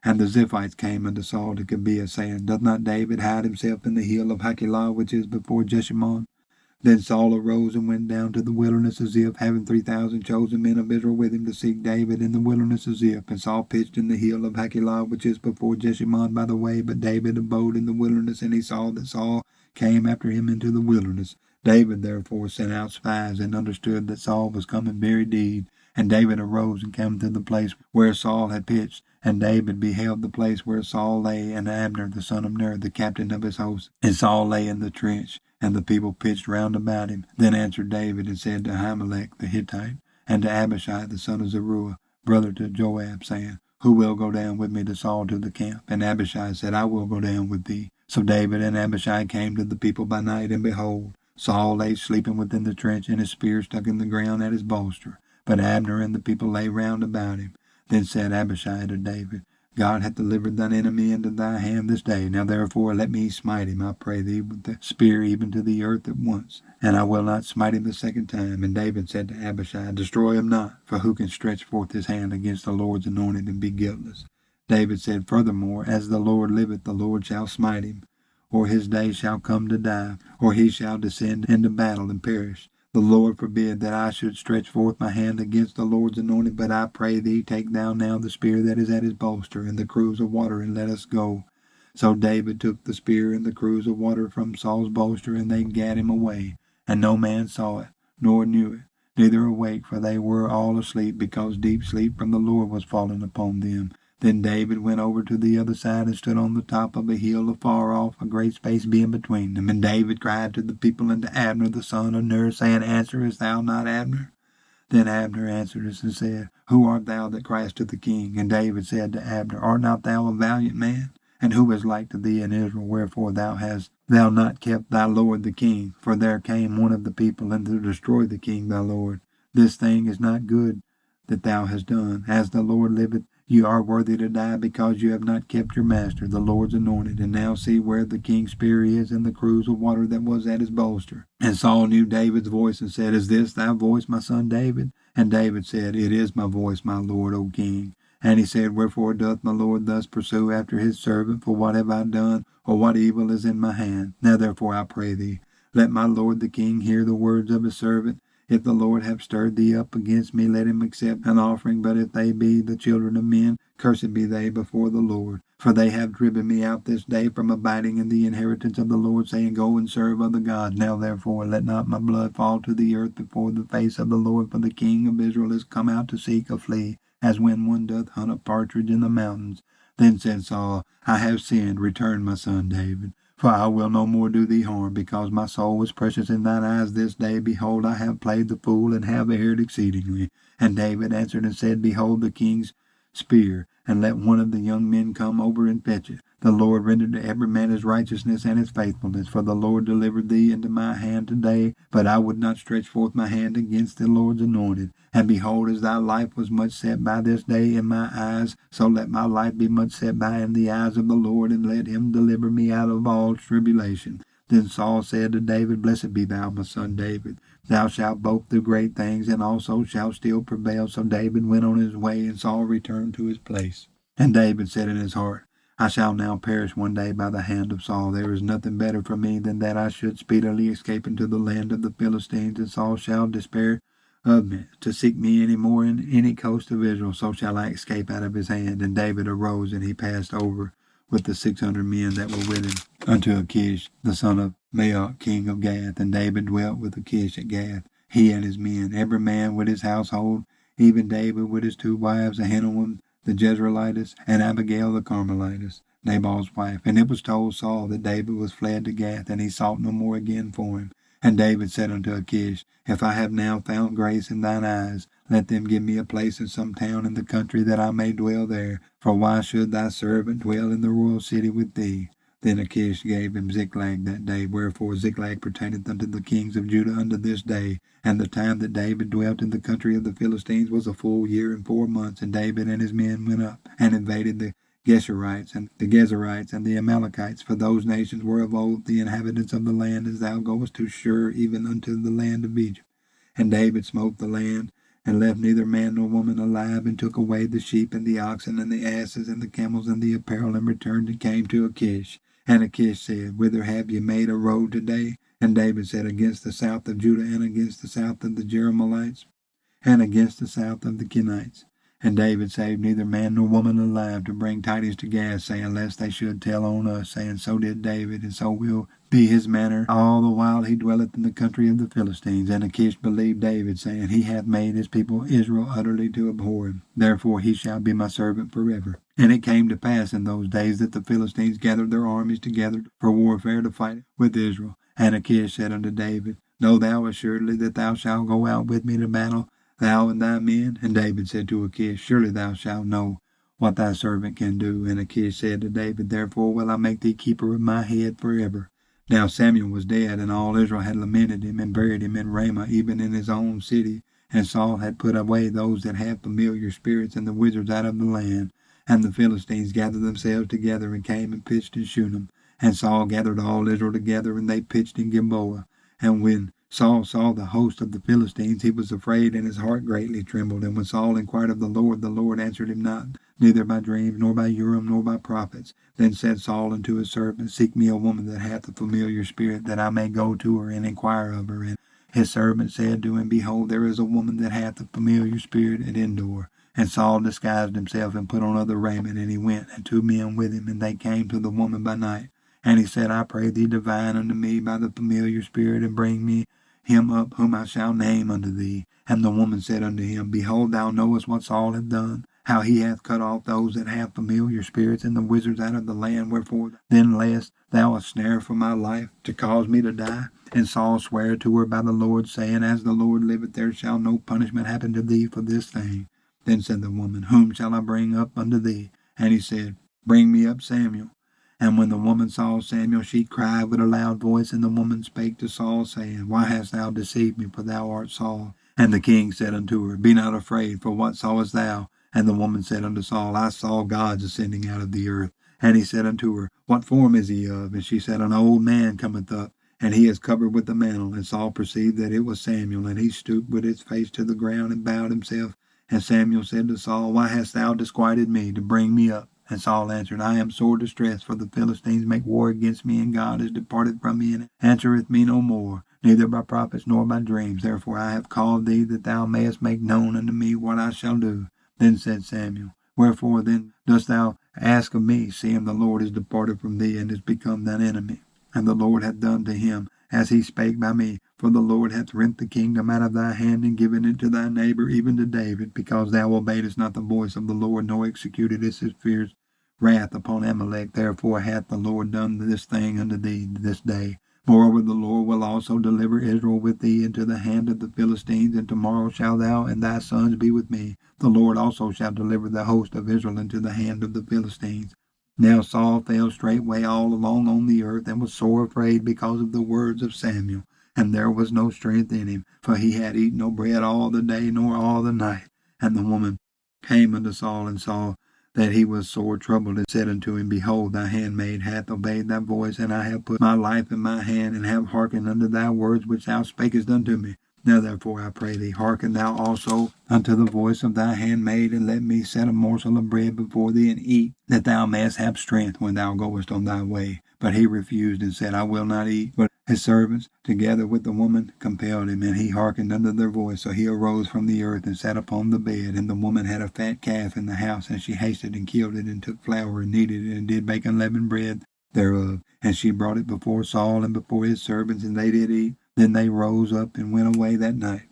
And the Ziphites came unto Saul to Gibeah, saying, Doth not David hide himself in the hill of Hachilah, which is before Jeshimon? Then Saul arose and went down to the wilderness of Ziph, having 3,000 chosen men of Israel with him to seek David in the wilderness of Ziph. And Saul pitched in the hill of Hachilah, which is before Jeshimon by the way, but David abode in the wilderness, and he saw that Saul came after him into the wilderness. David therefore sent out spies, and understood that Saul was come in very deed. And David arose and came to the place where Saul had pitched. And David beheld the place where Saul lay, and Abner the son of Ner, the captain of his host. And Saul lay in the trench, and the people pitched round about him. Then answered David and said to Ahimelech the Hittite, and to Abishai the son of Zeruiah, brother to Joab, saying, Who will go down with me to Saul to the camp? And Abishai said, I will go down with thee. So David and Abishai came to the people by night, and behold, Saul lay sleeping within the trench, and his spear stuck in the ground at his bolster. But Abner and the people lay round about him. Then said Abishai to David, God hath delivered thine enemy into thy hand this day. Now therefore let me smite him, I pray thee, with the spear even to the earth at once, and I will not smite him the second time. And David said to Abishai, Destroy him not, for who can stretch forth his hand against the Lord's anointed and be guiltless? David said, Furthermore, as the Lord liveth, the Lord shall smite him, or his day shall come to die, or he shall descend into battle and perish. The Lord forbid that I should stretch forth my hand against the Lord's anointed, but I pray thee, take thou now the spear that is at his bolster, and the cruse of water, and let us go. So David took the spear and the cruse of water from Saul's bolster, and they gat him away. And no man saw it, nor knew it, neither awake, for they were all asleep, because deep sleep from the Lord was fallen upon them. Then David went over to the other side and stood on the top of a hill afar off, a great space being between them. And David cried to the people and to Abner the son of Ner, saying, Answerest thou not, Abner? Then Abner answered us and said, Who art thou that criest to the king? And David said to Abner, Art not thou a valiant man? And who is like to thee in Israel? Wherefore hast thou not kept thy lord the king? For there came one of the people, and to destroy the king thy lord. This thing is not good that thou hast done. As the Lord liveth, you are worthy to die, because you have not kept your master, the Lord's anointed. And now see where the king's spear is, and the cruse of water that was at his bolster. And Saul knew David's voice, and said, Is this thy voice, my son David? And David said, It is my voice, my lord, O king. And he said, Wherefore doth my lord thus pursue after his servant? For what have I done, or what evil is in my hand? Now therefore I pray thee, let my lord the king hear the words of his servant. If the Lord have stirred thee up against me, let him accept an offering. But if they be the children of men, cursed be they before the Lord. For they have driven me out this day from abiding in the inheritance of the Lord, saying, Go and serve other gods. Now therefore let not my blood fall to the earth before the face of the Lord. For the king of Israel is come out to seek a flea, as when one doth hunt a partridge in the mountains. Then said Saul, I have sinned. Return, my son David. For I will no more do thee harm, because my soul was precious in thine eyes this day. Behold, I have played the fool, and have erred exceedingly. And David answered and said, Behold the king's spear, and let one of the young men come over and fetch it. The Lord render to every man his righteousness and his faithfulness. For the Lord delivered thee into my hand today, but I would not stretch forth my hand against the Lord's anointed. And behold, as thy life was much set by this day in my eyes, so let my life be much set by in the eyes of the Lord, and let him deliver me out of all tribulation. Then Saul said to David, Blessed be thou, my son David. Thou shalt both do great things, and also shalt still prevail. So David went on his way, and Saul returned to his place. And David said in his heart, I shall now perish one day by the hand of Saul. There is nothing better for me than that I should speedily escape into the land of the Philistines, and Saul shall despair of me to seek me any more in any coast of Israel. So shall I escape out of his hand. And David arose, and he passed over with the 600 men that were with him unto Achish, the son of Maoch, king of Gath. And David dwelt with Achish at Gath, he and his men, every man with his household, even David with his 2 wives, Ahinoam the Jezreelitess, and Abigail the Carmelitess, Nabal's wife. And it was told Saul that David was fled to Gath, and he sought no more again for him. And David said unto Achish, If I have now found grace in thine eyes, let them give me a place in some town in the country, that I may dwell there. For why should thy servant dwell in the royal city with thee? Then Achish gave him Ziklag that day, wherefore Ziklag pertaineth unto the kings of Judah unto this day. And the time that David dwelt in the country of the Philistines was a full year and 4 months. And David and his men went up and invaded the Geshurites and the Gezerites and the Amalekites, for those nations were of old the inhabitants of the land, as thou goest to Shur, even unto the land of Egypt. And David smote the land, and left neither man nor woman alive, and took away the sheep and the oxen and the asses and the camels and the apparel, and returned and came to Achish. And Achish said, Whither have ye made a road today? And David said, Against the south of Judah, and against the south of the Jerahmeelites, and against the south of the Kenites. And David saved neither man nor woman alive to bring tidings to Gad, saying, Lest they should tell on us, saying, So did David, and so will be his manner all the while he dwelleth in the country of the Philistines. And Achish believed David, saying, He hath made his people Israel utterly to abhor him. Therefore he shall be my servant forever. And it came to pass in those days that the Philistines gathered their armies together for warfare to fight with Israel. And Achish said unto David, Know thou assuredly that thou shalt go out with me to battle, thou and thy men? And David said to Achish, Surely thou shalt know what thy servant can do. And Achish said to David, Therefore will I make thee keeper of my head forever. Now Samuel was dead, and all Israel had lamented him, and buried him in Ramah, even in his own city. And Saul had put away those that had familiar spirits and the wizards out of the land. And the Philistines gathered themselves together, and came and pitched in Shunem. And Saul gathered all Israel together, and they pitched in Gilboa. And when Saul saw the host of the Philistines, he was afraid, and his heart greatly trembled. And when Saul inquired of the Lord answered him not, neither by dreams, nor by Urim, nor by prophets. Then said Saul unto his servant, Seek me a woman that hath a familiar spirit, that I may go to her and inquire of her. And his servant said to him, Behold, there is a woman that hath a familiar spirit at Endor. And Saul disguised himself, and put on other raiment, and he went, and 2 men with him, and they came to the woman by night. And he said, I pray thee, divine unto me by the familiar spirit, and bring me him up whom I shall name unto thee. And the woman said unto him, Behold, thou knowest what Saul hath done, how he hath cut off those that have familiar spirits and the wizards out of the land. Wherefore then layest thou a snare for my life, to cause me to die? And Saul sware to her by the Lord, saying, As the Lord liveth, there shall no punishment happen to thee for this thing. Then said the woman, Whom shall I bring up unto thee? And he said, Bring me up Samuel. And when the woman saw Samuel, she cried with a loud voice. And the woman spake to Saul, saying, Why hast thou deceived me? For thou art Saul. And the king said unto her, Be not afraid, for what sawest thou? And the woman said unto Saul, I saw gods ascending out of the earth. And he said unto her, What form is he of? And she said, An old man cometh up, and he is covered with a mantle. And Saul perceived that it was Samuel, and he stooped with his face to the ground, and bowed himself. And Samuel said to Saul, Why hast thou disquieted me to bring me up? And Saul answered, I am sore distressed, for the Philistines make war against me, and God is departed from me, and answereth me no more, neither by prophets nor by dreams. Therefore I have called thee, that thou mayest make known unto me what I shall do. Then said Samuel, Wherefore then dost thou ask of me, seeing the Lord is departed from thee, and is become thine enemy? And the Lord hath done to him as he spake by me. For the Lord hath rent the kingdom out of thy hand, and given it to thy neighbor, even to David, because thou obeyedest not the voice of the Lord, nor executedst his fierce wrath upon Amalek. Therefore hath the Lord done this thing unto thee this day. Moreover, the Lord will also deliver Israel with thee into the hand of the Philistines, and tomorrow shalt thou and thy sons be with me. The Lord also shall deliver the host of Israel into the hand of the Philistines. Now Saul fell straightway all along on the earth, and was sore afraid because of the words of Samuel. And there was no strength in him, for he had eaten no bread all the day nor all the night. And the woman came unto Saul, and saw that he was sore troubled, and said unto him, Behold, thy handmaid hath obeyed thy voice, and I have put my life in my hand, and have hearkened unto thy words which thou spakest unto me. Now therefore I pray thee, hearken thou also unto the voice of thy handmaid, and let me set a morsel of bread before thee, and eat, that thou mayest have strength when thou goest on thy way. But he refused, and said, I will not eat. But his servants, together with the woman, compelled him, and he hearkened unto their voice. So he arose from the earth, and sat upon the bed. And the woman had a fat calf in the house, and she hasted and killed it, and took flour, and kneaded it, and did bake unleavened bread thereof. And she brought it before Saul and before his servants, and they did eat. Then they rose up and went away that night.